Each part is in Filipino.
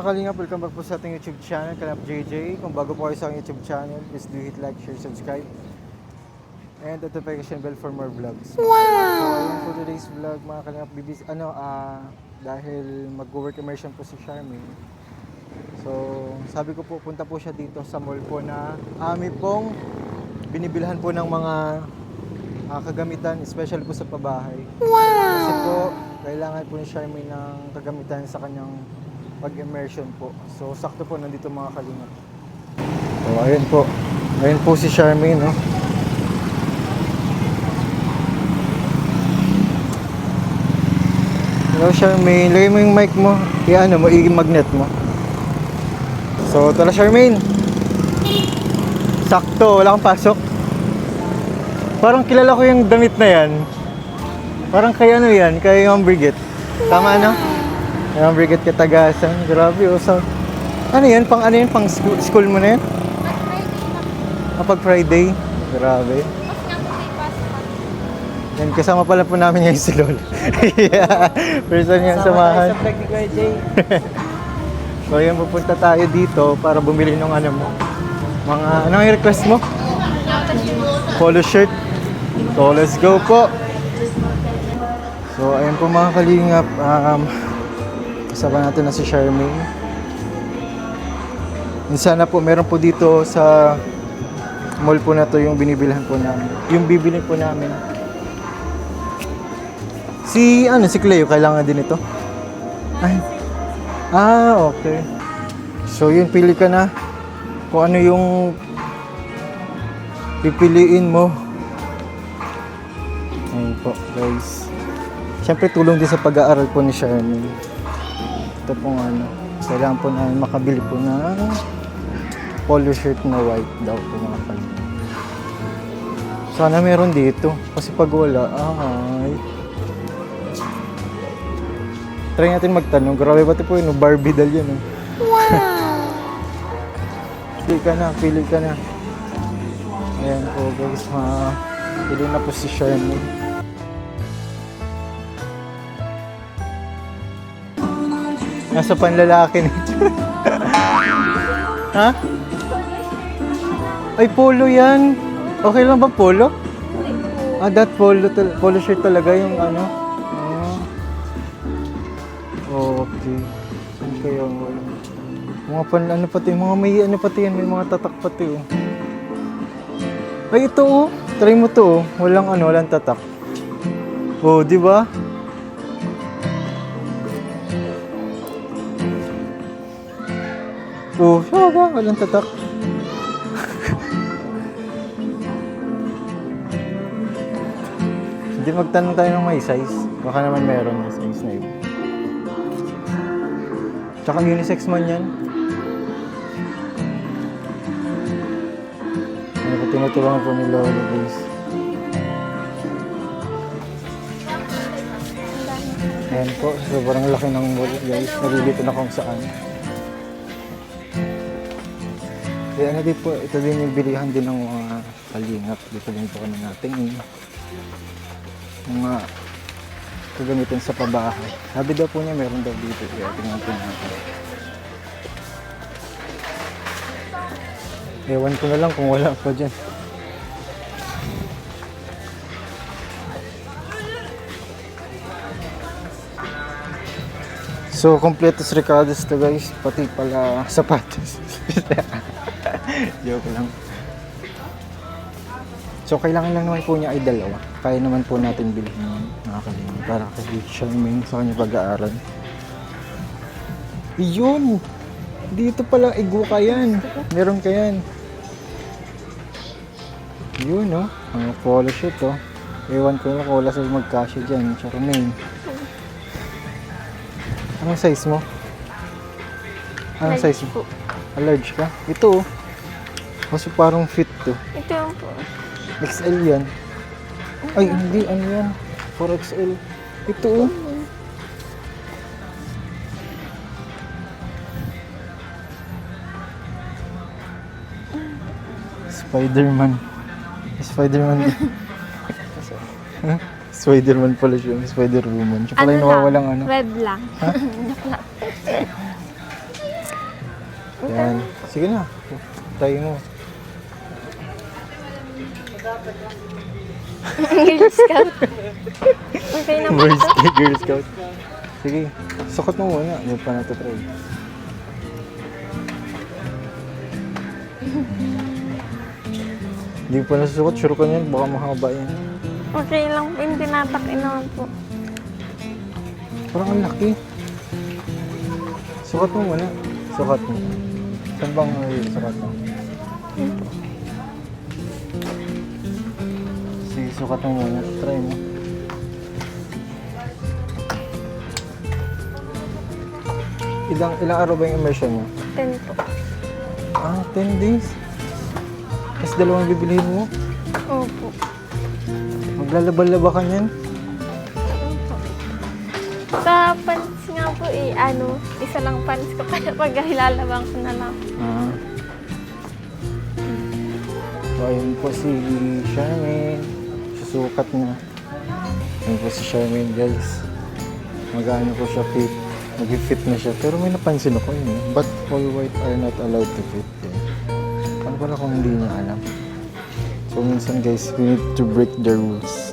Kalingap, welcome back po sa ating YouTube channel, Kalingap JJ. Kung bago po kayo sa aking YouTube channel, please do hit like, share, subscribe. And notification bell for more vlogs. Wow! So, ayun po today's vlog, mga Kalingap, dahil mag-work immersion po si Charmaine. So, sabi ko po, punta po siya dito sa mall po na amin pong binibilhan po ng mga kagamitan, especially po sa pabahay. Wow! Kasi po, kailangan po ni Charmaine ng kagamitan sa kanyang pag-immersion po. So, sakto po nandito mga Kalingap. So, ayun po. Ayun po si Charmaine, no? Hello, Charmaine. Lagay mo yung mic mo. Iano mo, i-magnet mo. So, tala Charmaine. Sakto, wala kang pasok. Parang kilala ko yung damit na yan. Parang kay ano yan, kay Ma'am Brigette. Tama, no? Kay Ma'am Brigette Katagasan. Grabe, so, ano yan? Pang ano yan? Pang school mo na yan? Pag Friday. Grabe. Yan, kasama pala po namin ngayon si Lola. Yeah. Person yung samahan. So, yan, pupunta tayo dito para bumili ng ano mo. Anong i-request mo? Polo shirt. So, let's go po. So, ayun po mga Kalingap. Kasama natin na si Charmaine. Sana po, meron po dito sa mall po na to yung binibilhan po namin. Yung bibili po namin. Si Cleo, kailangan din ito? Ay. Okay. So, yun, pili ka na. Kung ano yung pipiliin mo. Ayun po, guys. Siyempre, tulong din sa pag-aaral po ni Charmaine. Ito pong kailangan po namin makabili po ng polo shirt na white daw po mga Kalingap. Sana meron dito. Kasi pag wala, try natin magtanong. Grabe pati po yun, Barbie doll yun. Wow! Pili ka na. Ayan po guys, pili na po si Charmaine. Nasa panlalaki nito. Ha? Ay, polo yan. Okay lang ba polo? That polo shirt talaga yung ano. Okay. Okay, mga pati, may yan, may mga tatak pati oh. Ay, ito oh. Try mo to oh. Walang tatak. Oh, di ba? Oh, siya ba? Walang tatak. Hindi, magtanong tayo ng may size. Baka naman meron na size na yun. Tsaka unisex man yan. Ano po, tinutulungan po ni Lola, guys. Ayan po, sobrang laki ng mall, guys. Nalilito na kung saan. Kaya ito din yung bilihan din ng mga Kalingap. Dito din po kami natin mga kagamitan sa pabahay. Sabi daw po niya meron daw dito. Kaya tingnan po natin. Ewan ko na lang kung wala pa dyan. So, completos recados to guys. Pati pala sapatos. Joke lang. So, kailangan lang naman po niya ay dalawa. Kaya naman po natin bilhin mga Kalingap para kay Charmaine sa kanya pag-aaral. Yun! Dito pala, igo ka yan. Meron ka yan. Yun, no? Ang polo shirt, oh. Ewan ko na kung wala sa magkasya dyan. Charmaine. Anong size mo? Anong size mo? Large ka? Ito, oh. Kasi parang fit to. Ito yung po. XL yan. Ay, hindi. Ano yan? 4XL. Ito, oh. Spider-Man. Spider-Man pala siya. Spider-Woman. Siya pala yung nawawalang ano. Red lang. Ha? Yan. Sige na. Try mo. Girl Scout. Okay na ba ito? Girl Scout. Sige. Sukot mo muna. Hindi pa na ito try. Hindi pa nasusukot. Sure ka niyan. Baka mahaba yan. Okay lang po, yung tinatak-in naman po. Parang ang laki. Sukat mo muna. Sukat mo. Saan bang sukat mo? Sige, sukat mo muna. Try mo. Ilang araw ba yung immersion mo? 10 po. 10 days. Tapos dalawang bibilihin mo. Opo. Maglalaba-laba ka niyan. Opo. Sa pants nga po isa lang pants ko kaya pag hilalabang ko na lang. So, ayun po si Charmaine. Susukat na. Ayun po si Charmaine, guys. Mag-ano po siya fit. Mag-fit na siya. Pero may napansin ako yun. But all white are not allowed to fit. Ano pala kung hindi niya alam? So minsan guys, we need to break the rules.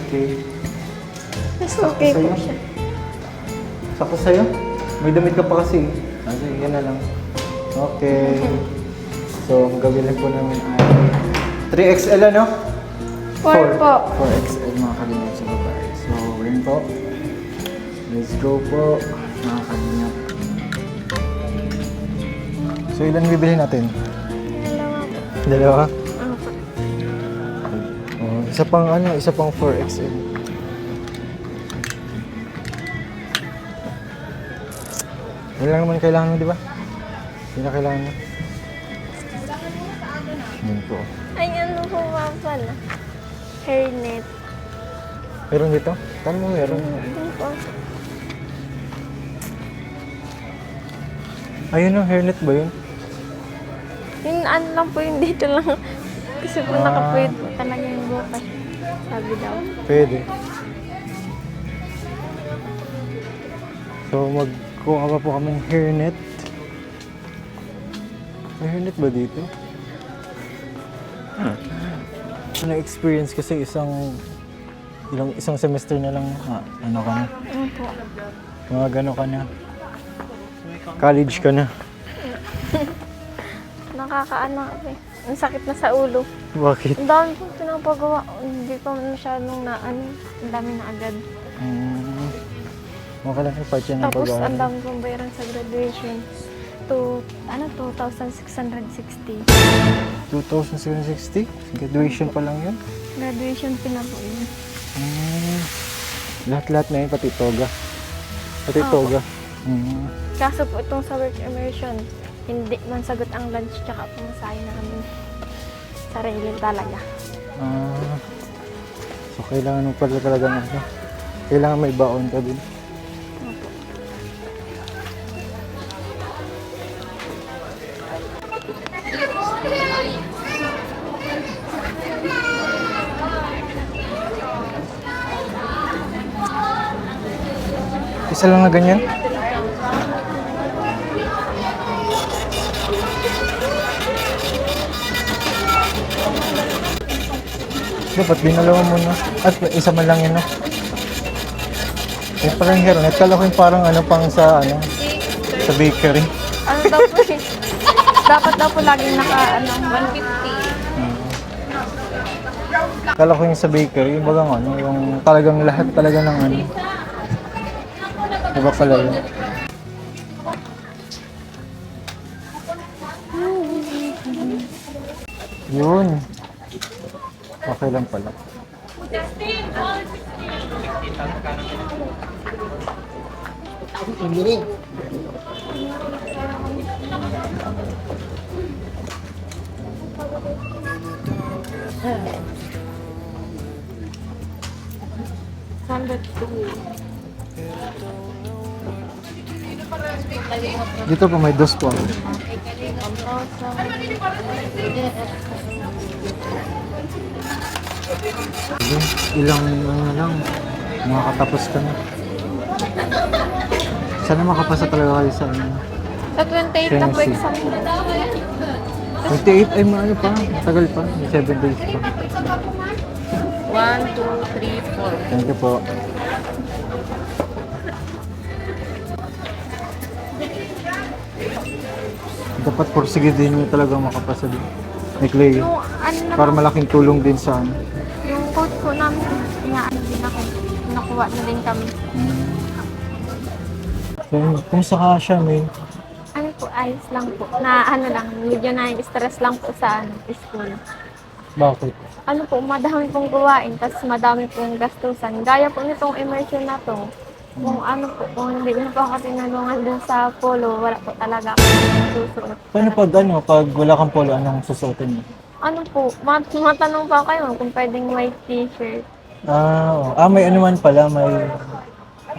Okay. Mas okay po siya. Sakto sa'yo? May damit ka pa kasi. Okay, yan na lang. Okay. So, ang gawin lang po namin ay 3XL ano? 4 po. 4XL mga kalingap sa babae. So, yun po. Let's go po mga kalingap. So, ilan bibili natin? Dalawa po. Dalawa? Opo. Oh, isa pang 4XL. Yan lang naman kailangan mo, di ba? Yun na kailangan mo. Yun po. Ay, ano po ba pala? Hairnet. Meron dito? Paano mo meron? Hindi po. Ayun o, hairnet ba yun? Yung ano lang po yung dito lang. Kasi po nakapuyod po talaga yung bukas. Sabi daw. Pwede. So, magkuha pa po kami ng hairnet. May hairnet ba dito? Na-experience kasi isang semester na lang ano ka na. Opo. Mga gano ka na. College ka na. Nakakaano ako eh. Ang sakit na sa ulo. Bakit? Ang dami po pinapagawa. Hindi pa masyadong ang dami na agad. Okay lang yung part yan ng Tapos pag-aaral. ang dami kong bayaran sa graduation. 2,660. 2,760? Graduation pa lang yun? Graduation pina po yun. Lahat-lahat na yun, pati toga. Pati toga. Kaso po itong sa work immersion, hindi man sagot ang lunch tsaka pumasahe namin. Sarili talaga. So kailangan mo pala talaga ano? Kailangan may baon ka din. Opo. Isa lang na ganyan? Dapat dinalawa mo na. At isa man lang yun, no? Eh, parang hairnet. Kala ko yung parang ano pang sa sa bakery. Ano daw po eh. Dapat daw po laging 150. Kala ko yung sa bakery, yung bagang yung talagang lahat talaga ng Iba pala yun. Yun. Okay lang pala. Dito pa may dos po. Ilang lang. Makakatapos ka na. Sana makapasa talaga kayo sa ano. Sa 28 na po Tennessee. exam. 28 ay ano pa, tagal pa, may 7 days pa. 1, 2, 3, 4. Thank you po. Dapat porsige din nyo talaga makapasa din. Ni Clay. Yung ano naman, Para malaking tulong din sa ano. yung coach po namin, inaano din ako. Nakuha na din kami. So, kumusta ka siya, may? Ano po, ayos lang po. Na ano lang, medyo na-stress lang po sa ano, school. Bakit? Ano po, madami pong gawain, tapos madami pong gastusan. Gaya po nitong immersion na to, kung ano po, kung hindi na po ako tinulungan dun sa polo, wala po talaga ako susuot. Paano pag wala kang polo, anong susuotin mo? Ano po, matanong pa kayo kung pwedeng white t-shirt. May ano man pala, may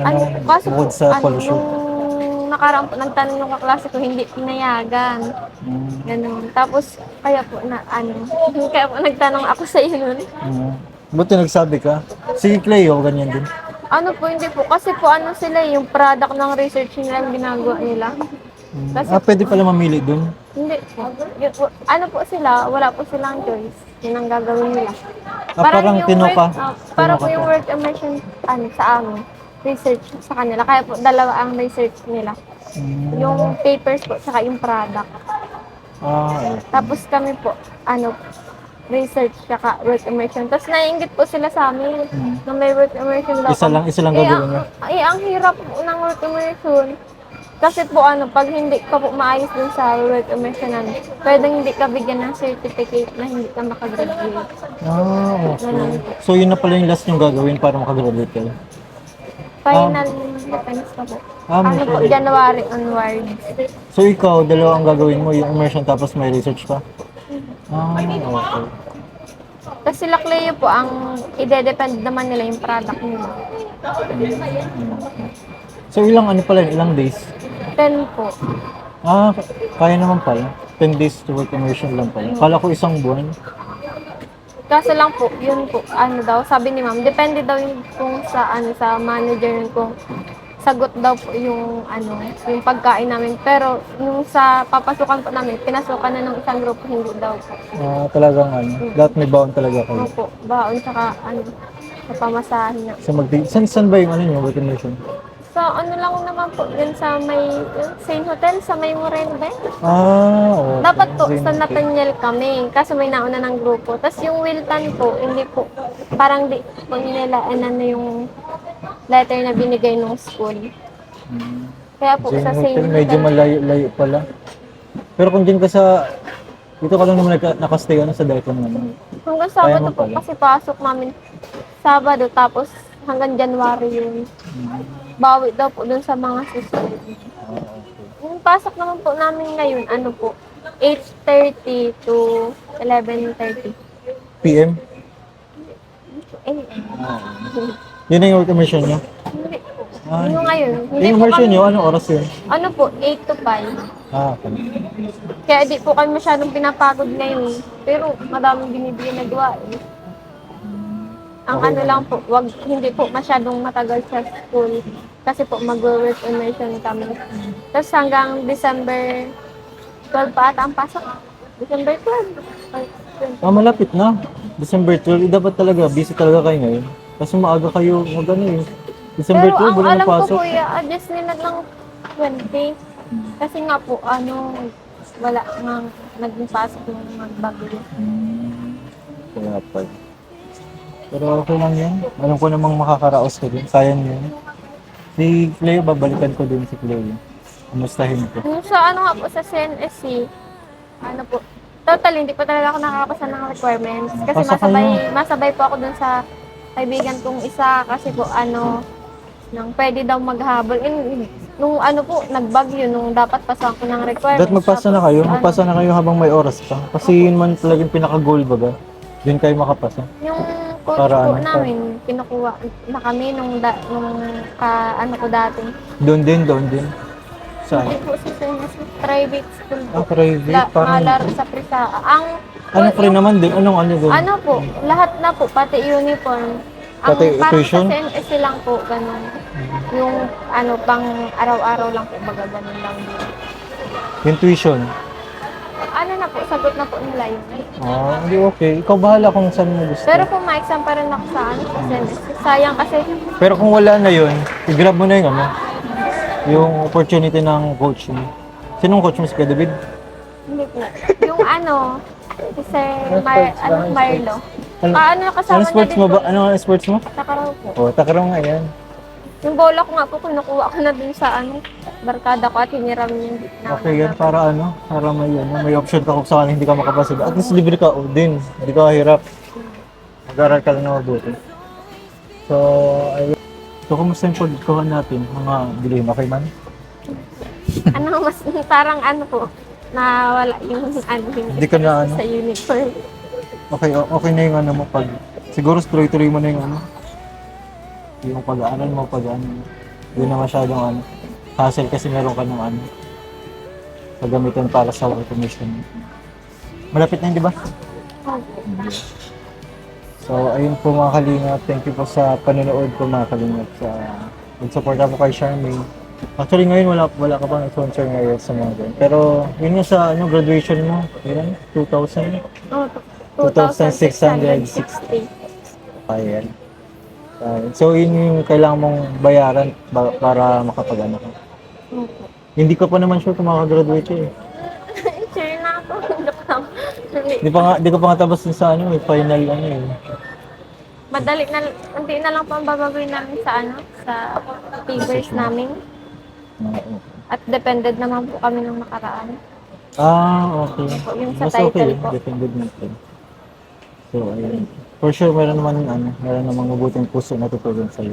Ano, kaso po, bukod sa polo shirt. nung nakaraan po, nagtanong yung kaklase ko, hindi pinayagan. Ganun. Tapos, kaya po kaya po nagtanong ako sa iyo nun. Buti nagsabi ka. Si Cleo, ganyan din. Ano po, hindi po. Kasi po ano sila, yung product ng research nila yung ginagawa nila. Kasi Pwede pala mamili dun. hindi po. Ano po sila, wala po silang choice. Yun ang gagawin nila. Parang yung tinuka. parang Tinuka po yung to. work immersion sa amin. Research sa kanila. Kaya po dalawa ang research nila. Yung papers po, saka yung product. Okay. Tapos kami po, research saka work immersion. Tapos naiingit po sila sa amin na may work immersion daw. Isa lang gagawin niya. Ang hirap po ng work immersion. Kasi po pag hindi ka po maayos dun sa work immersion pwedeng hindi ka bigyan ng certificate na hindi ka makagraduate. Okay. So yun na pala yung last yung gagawin para makagraduate kayo. Final defense pa po. May Po, January onwards. So ikaw, dalawa ang gagawin mo, yung immersion tapos may research pa? Okay. Tapos sila Cleo po, ang ide-depend naman nila yung product nila. So ilang ano pala yun, ilang days? 10 po. Kaya naman pala. 10 days to work immersion lang pala. Kala ko isang buwan. Kaso lang po, yun po, daw, sabi ni ma'am, depende daw yung kung sa manager yun, kung sagot daw po yung yung pagkain namin. Pero yung sa papasukan po namin, pinasukan na ng isang grupo, hindi daw po. Talagang dapat may baon talaga kayo. Opo, baon tsaka sa pamasahin na. So saan ba yung work immersion? So lang naman po, yun sa may Saint Hotel, sa may Morente. Okay. Dapat po, sa Nathaniel kami, kaso may nauna ng grupo. Tapos yung Wilton po, hindi po, parang di po nila, yung letter na binigay ng school. Kaya po, sa Saint Hotel, Hotel. medyo malayo pala. Pero kung dyan ka dito ka lang naman nakastay sa Delta naman. Hanggang Sabado Kaya mo po, pala. kasi pasok namin Sabado, tapos hanggang January yun. Bawi daw po dun sa mga susunod. Yung pasok naman po namin ngayon, 8:30 to 11:30 PM? AM. Yun na yung work immersion nyo? Hindi po. Yung ngayon, hindi Yung po immersion kami, nyo, anong oras yun? 8 to 5. Okay. Kaya di po kami masyadong pinapagod ngayon. Pero madaming binibigyan na gawain. Ang lang po, hindi po masyadong matagal sa school. Kasi po mag-work immersion kami. Tapos hanggang December 12 pa ata ang pasok. December 12. Malapit na. December 12, dapat talaga, busy talaga kayo ngayon. Kasi maaga kayo December Pero 12, ang wala alam na ko pasok. po, i-adjust nila ng 20. Kasi nga po, wala nga naging pasok ng magbagyo. Kaya pa. Pero okay lang yan. Alam ko namang makakaraos ka din. Sayang yun. Si Cleo, babalikan ko din si Cleo. Kumustahin ko. Yung sa nga po sa CNSC, po, totally hindi po talaga ako nakakapasa ng requirements. Kasi Pasa kayo. masabay po ako dun sa kaibigan kong isa kasi po nang pwede daw maghabol. Nung po, nagbagyo, nung dapat pasahan ko ng requirements. Dapat magpasa na kayo. Magpasa na kayo habang may oras pa. Kasi yun man talagang pinaka-goal baga. Doon kayo makapasa. Yung coach Para po ano, namin, kinukuha na kami nung ko dati. Doon din. Saan? Hindi po sa CNSC, private school po. Private. Parang, Malaro sa Prisa. free naman din? Anong ano doon? Lahat na po, pati uniform. Ang Pati parang tuition? sa CNSC lang po, ganun. Yung ano, pang araw-araw lang po, baga ganun lang din. Yung tuition? Ano na po, sagot na po nila yun. Ah, hindi okay. Ikaw bahala kung saan mo gusto. Pero kung ma-exam pa rin ako sa ano, sa CNSC, sayang kasi, Pero kung wala na yun, i-grab mo na yung ano, yung opportunity ng coach mo. Sinong coach mo, si Kuya David? hindi po. Yung ano, si Sir Marlo. Ano, Ano, kasama anong sports niya mo din ba? po. Anong sports mo? Takaraw po. Oh, takarong nga yan. Yung bola ko nga po, kinukuha ko na dun sa ano, barkada ko at hiniram yung gitna. Okay yan, para ano, para may option ka kung saan hindi ka makapasok. At least libre ka o din, hindi ka hirap. Mag-aral ka lang na mabuti. So, ayun. So, kumusta yung pagkuhan natin? Mga bilhin, okay man? Ano, mas parang ano po, na wala yung ano, Hindi ka na ano? sa uniform. Okay, okay na yung ano mo pag... Siguro tuloy-tuloy mo na yung ano. Yung pag-aaral mo, pag-ano. Hindi na masyadong ano. Hassle kasi meron ka ng ano. Pagamitan para sa automation. Malapit na yun, di ba? Okay. So, ayun po mga kalingap. Thank you po sa panonood po mga kalingap. Sa nag-supporta po kay Charmaine. Actually ngayon wala ka pang sponsor ngayon sa mga ganyan. Pero yun nga sa ano, graduation mo, yun 2,000. Oh, 2,660. Ayan. So yun yung kailangan mong bayaran para makapag-ano ka. Okay. Hindi ka pa naman sure kung makakagraduate ka eh. Sure na ako. Joke lang. Di ka pa nga tapos dun sa ano, final ano eh. Madali na, hindi na lang po ang babagoy namin sa ano, sa papers namin. Oo. At depended naman po kami ng nakaraan. Okay. Yung sa Mas okay title yun, po. depended natin. So ayun. For sure meron naman ano, meron namang mabuting puso na tutulong sa'yo.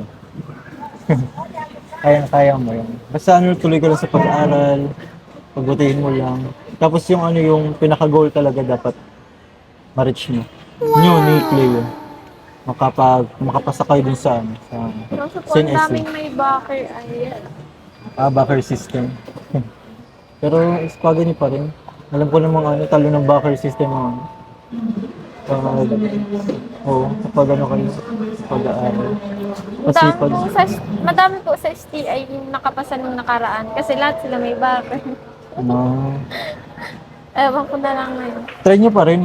Kaya mo yun. Basta ano, tuloy ka lang sa pag-aaral, pagbutihin mo lang. Tapos yung ano, yung pinaka-goal talaga dapat ma-reach mo. Yun, ni Cleo. Makapasa kayo dun sa ano, sa Kaso po, ang CNSC. daming may backer ay Backer system. Pero spaghetti pa rin. Alam ko namang ano, talo ng backer system ang ano. Kapag ano kayo, pag-aaral. Pasipag. Madami po sa STI yung nakapasa nung nakaraan kasi lahat sila may backer. Ewan ko na lang ngayon. Try nyo pa rin.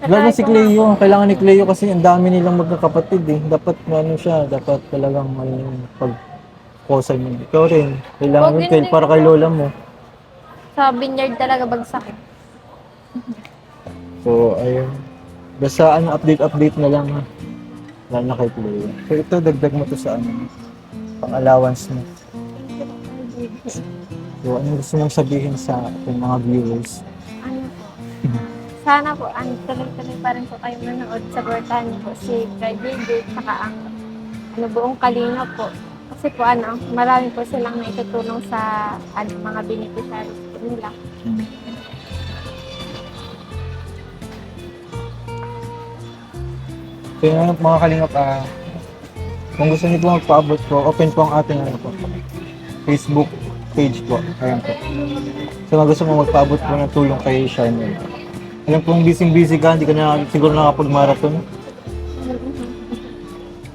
Lalo si Cleo. Kailangan ni Cleo kasi ang dami nilang magkakapatid eh. Dapat ano siya, dapat talagang may pag-posa niyo. Ikaw rin. Kailangan Huwag rin yun din para kay lola mo. Sa vineyard talaga bagsak. So, ayun. Basta ano, update na lang ha. Lalo na kay Cleo. So ito, dagdag mo to sa ano, pang-allowance mo. So, ano gusto mong sabihin sa ating mga viewers? Ano po? Sana po, tuloy-tuloy pa rin po kayo manood. Supportahan niyo po si Kay David, saka ang buong Kalinga po. Kasi po marami po silang naitutulong sa mga beneficiaries po nila. So yun mga kalingap, kung gusto niyo po magpaabot po, open po ang ating ano po, Facebook page po. Ayan po. So kung gusto mo magpaabot po ng tulong kay Charmaine. Alam kong busy ka, hindi ka na siguro nakapag-marathon.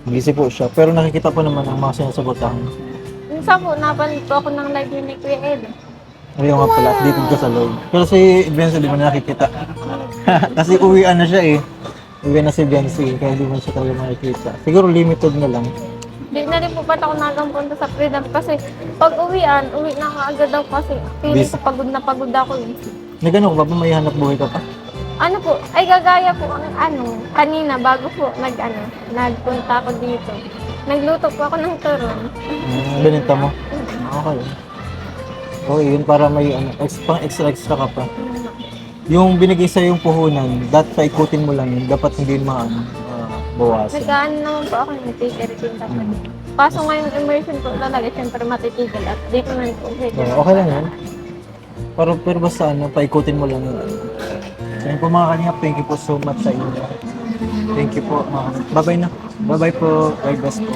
Busy po siya, pero nakikita po naman ang mga sinasabotahan. Minsan po, napanood po ako ng live ni Kuya Ed. Ayun nga pala, updated ka sa loob. Pero si Benzo, di mo na nakikita. Kasi uwian na siya eh. Uwi na si Benzi, kaya di mo siya talaga makikita. Siguro limited na lang. Di na rin po ba't ako nagampunta sa Freedom kasi pag uwian, uwi na agad daw kasi feeling ko pagod na pagod ako eh. Nagano ka ba? May hanap buhay ka pa? Ano po, ay gagaya po ang kanina bago po nagpunta ako dito. Nagluto po ako ng turon. Binenta mo? Okay. Okay, yun para may pang extra ka pa. Yung binigay sa yung puhunan, dapat paikutin mo lang yun. Dapat hindi bawasan. Nag-ano naman po ako ng ticket dapat. Kaso ngayong immersion po talaga, syempre matitigil at dito man po. Okay lang yun. Pero basta paikutin mo lang yun. So yun po mga kalingap, thank you po so much sa inyo. Thank you po. Bye-bye na. Bye-bye po. God bless po.